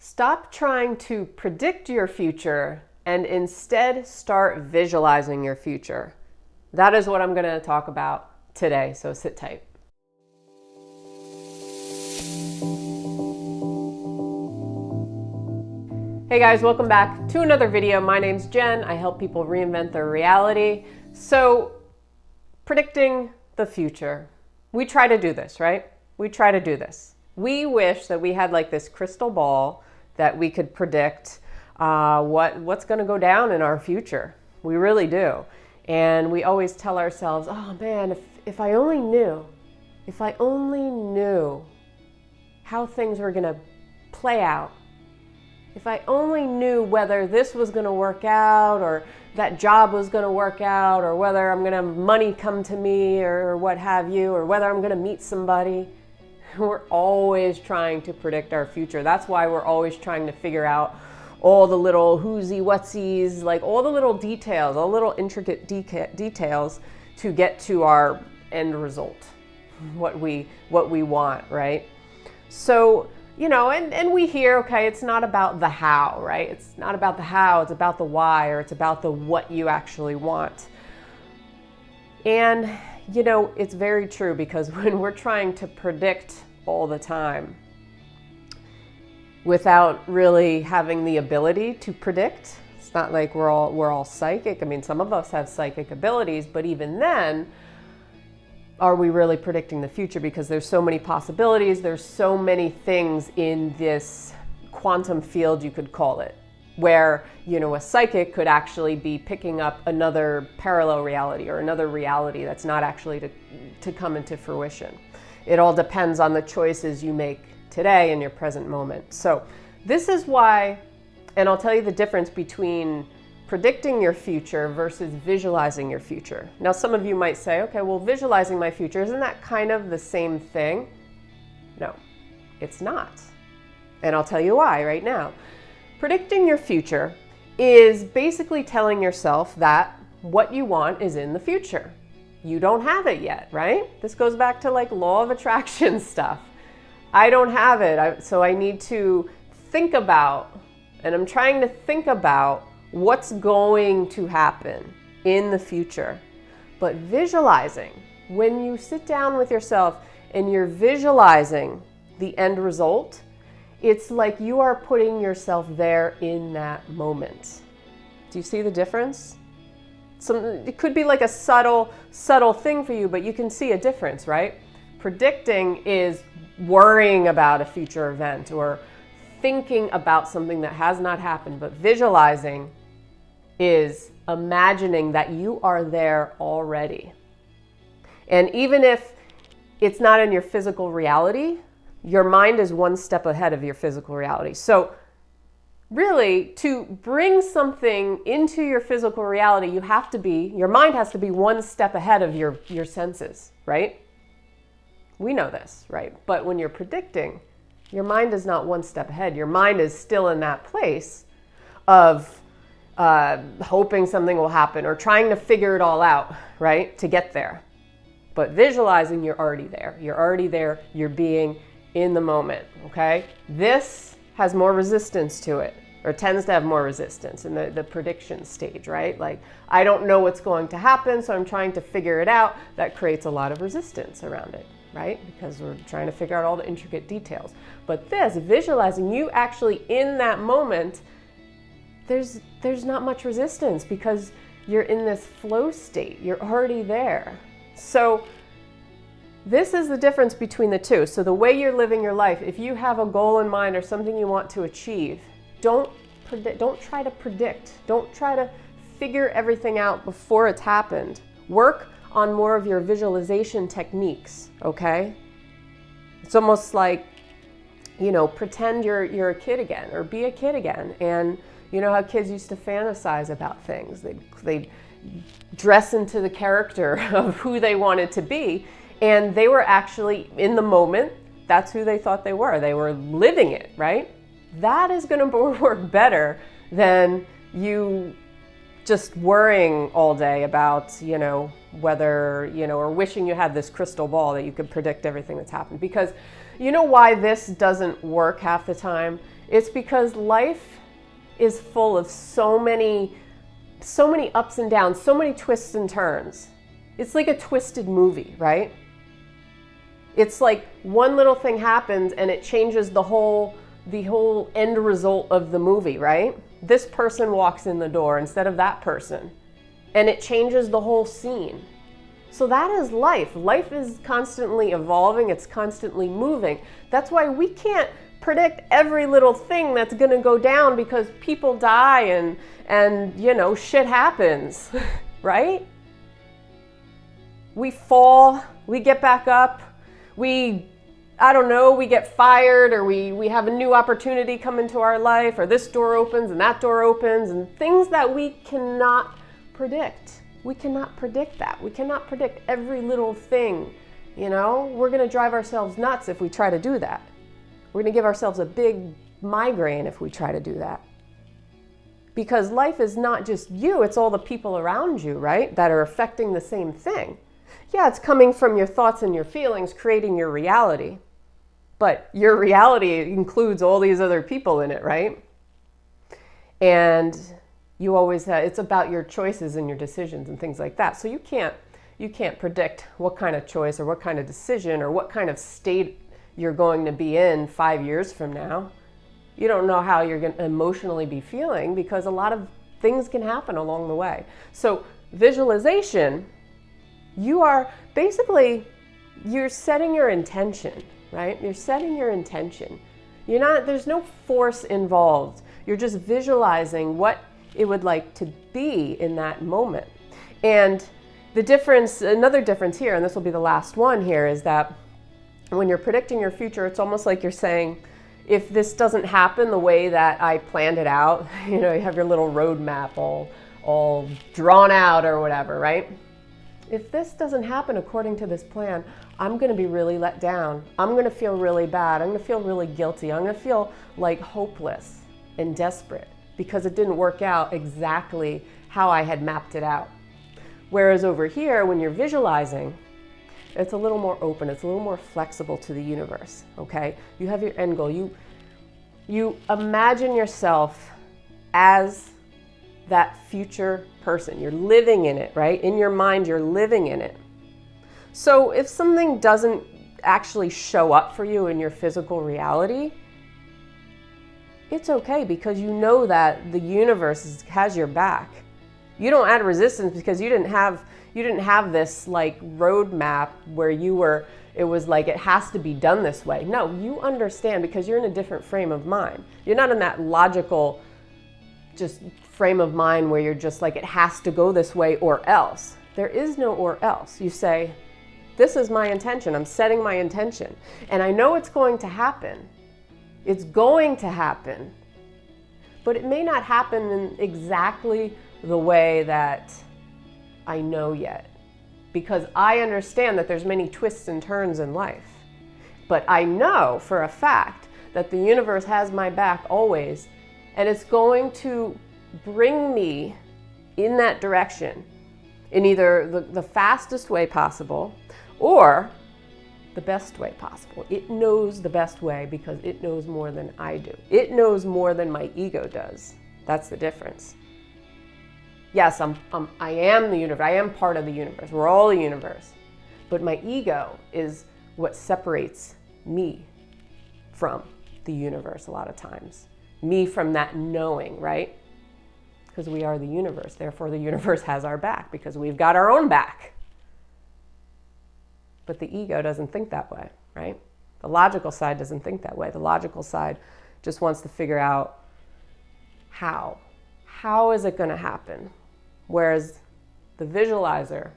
Stop trying to predict your future and instead start visualizing your future. That is what I'm going to talk about today, so sit tight. Hey guys, welcome back to another video. My name's Jen. I help people reinvent their reality. So, predicting the future. We try to do this, right? We try to do this. We wish that we had like this crystal ball that we could predict what's going to go down in our future. We really do. And we always tell ourselves, oh man, if I only knew how things were going to play out, if I only knew whether this was going to work out or that job was going to work out or whether I'm going to have money come to me or what have you, or whether I'm going to meet somebody. We're always trying to predict our future. That's why we're always trying to figure out all the little who'sy, what'sies, like all the little details, all the little intricate details to get to our end result, what we want, right? So, and we hear, okay, it's not about the how, right? It's not about the how, it's about the why, or it's about the what you actually want. And it's very true, because when we're trying to predict all the time without really having the ability to predict, it's not like we're all psychic. I mean, some of us have psychic abilities, but even then, are we really predicting the future? Because there's so many possibilities, there's so many things in this quantum field, you could call it, where, a psychic could actually be picking up another parallel reality or another reality that's not actually to come into fruition. It all depends on the choices you make today in your present moment. So this is why, and I'll tell you the difference between predicting your future versus visualizing your future. Now, some of you might say, okay, well, visualizing my future, isn't that kind of the same thing? No, it's not. And I'll tell you why right now. Predicting your future is basically telling yourself that what you want is in the future. You don't have it yet, right? This goes back to like law of attraction stuff. I don't have it, so I need to think about, and I'm trying to think about what's going to happen in the future. But visualizing, when you sit down with yourself and you're visualizing the end result, it's like you are putting yourself there in that moment. Do you see the difference? It could be like a subtle thing for you, but you can see a difference, right? Predicting is worrying about a future event or thinking about something that has not happened, but visualizing is imagining that you are there already. And even if it's not in your physical reality, your mind is one step ahead of your physical reality. So really, to bring something into your physical reality, your mind has to be one step ahead of your senses, right? We know this, right? But when you're predicting, your mind is not one step ahead. Your mind is still in that place of hoping something will happen or trying to figure it all out, right? To get there. But visualizing, you're already there. You're already there. You're being in the moment, okay? This has more resistance to it, or tends to have more resistance in the prediction stage, right? Like, I don't know what's going to happen, so I'm trying to figure it out. That creates a lot of resistance around it, right? Because we're trying to figure out all the intricate details. But this, visualizing you actually in that moment, there's not much resistance because you're in this flow state. You're already there. So this is the difference between the two. So the way you're living your life, if you have a goal in mind or something you want to achieve, don't try to predict. Don't try to figure everything out before it's happened. Work on more of your visualization techniques, okay? It's almost like, pretend you're a kid again, or be a kid again. And you know how kids used to fantasize about things. They'd dress into the character of who they wanted to be. And they were actually, in the moment, that's who they thought they were. They were living it, right? That is going to work better than you just worrying all day about, whether, or wishing you had this crystal ball that you could predict everything that's happened. Because you know why this doesn't work half the time It's because life is full of so many ups and downs, so many twists and turns. It's like a twisted movie, right? It's like one little thing happens and it changes the whole end result of the movie, right? This person walks in the door instead of that person, and it changes the whole scene. So that is life. Life is constantly evolving, it's constantly moving. That's why we can't predict every little thing that's going to go down, because people die and shit happens, right? We fall, we get back up, we get fired, or we have a new opportunity come into our life, or this door opens and that door opens, and things that we cannot predict. We cannot predict that. We cannot predict every little thing. We're going to drive ourselves nuts if we try to do that. We're going to give ourselves a big migraine if we try to do that. Because life is not just you, it's all the people around you, right, that are affecting the same thing. Yeah, it's coming from your thoughts and your feelings, creating your reality. But your reality includes all these other people in it, right? And you always have, it's about your choices and your decisions and things like that. So you can't predict what kind of choice or what kind of decision or what kind of state you're going to be in 5 years from now. You don't know how you're going to emotionally be feeling, because a lot of things can happen along the way. So visualization, you're setting your intention, right? You're setting your intention. There's no force involved. You're just visualizing what it would like to be in that moment. And another difference here, and this will be the last one here, is that when you're predicting your future, it's almost like you're saying, if this doesn't happen the way that I planned it out, you have your little roadmap all drawn out or whatever, right? If this doesn't happen according to this plan, I'm going to be really let down. I'm going to feel really bad. I'm going to feel really guilty. I'm going to feel like hopeless and desperate because it didn't work out exactly how I had mapped it out. Whereas over here, when you're visualizing, it's a little more open. It's a little more flexible to the universe, okay? You have your end goal. You imagine yourself as that future person. You're living in it, right? In your mind, you're living in it. So if something doesn't actually show up for you in your physical reality, it's okay, because you know that the universe has your back. You don't add resistance because you didn't have this like roadmap where it was like it has to be done this way. No, you understand because you're in a different frame of mind. You're not in that logical just frame of mind where you're just like it has to go this way or else. There is no or else. You say, this is my intention. I'm setting my intention. And I know it's going to happen. It's going to happen. But it may not happen in exactly the way that I know yet, because I understand that there's many twists and turns in life. But I know for a fact that the universe has my back always, and it's going to bring me in that direction in either the fastest way possible or the best way possible. It knows the best way because it knows more than I do. It knows more than my ego does. That's the difference. Yes, I am the universe. I am part of the universe. We're all the universe. But my ego is what separates me from the universe a lot of times. Me from that knowing, right? Because we are the universe. Therefore, the universe has our back because we've got our own back. But the ego doesn't think that way, right? The logical side doesn't think that way. The logical side just wants to figure out how. How is it going to happen? Whereas the visualizer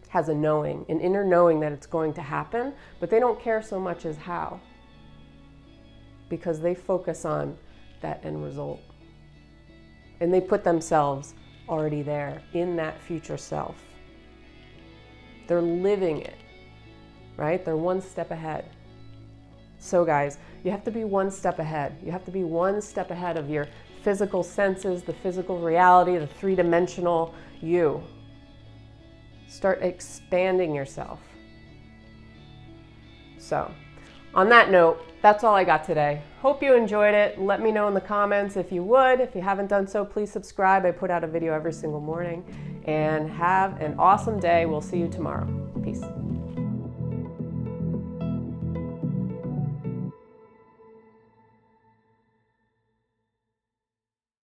has a knowing, an inner knowing that it's going to happen, but they don't care so much as how, because they focus on that end result. And they put themselves already there in that future self. They're living it, right? They're one step ahead. So guys, you have to be one step ahead. You have to be one step ahead of your physical senses, the physical reality, the three-dimensional you. Start expanding yourself. So, On that note, that's all I got today. Hope you enjoyed it. Let me know in the comments if you would. If you haven't done so, please subscribe. I put out a video every single morning. And have an awesome day. We'll see you tomorrow. Peace.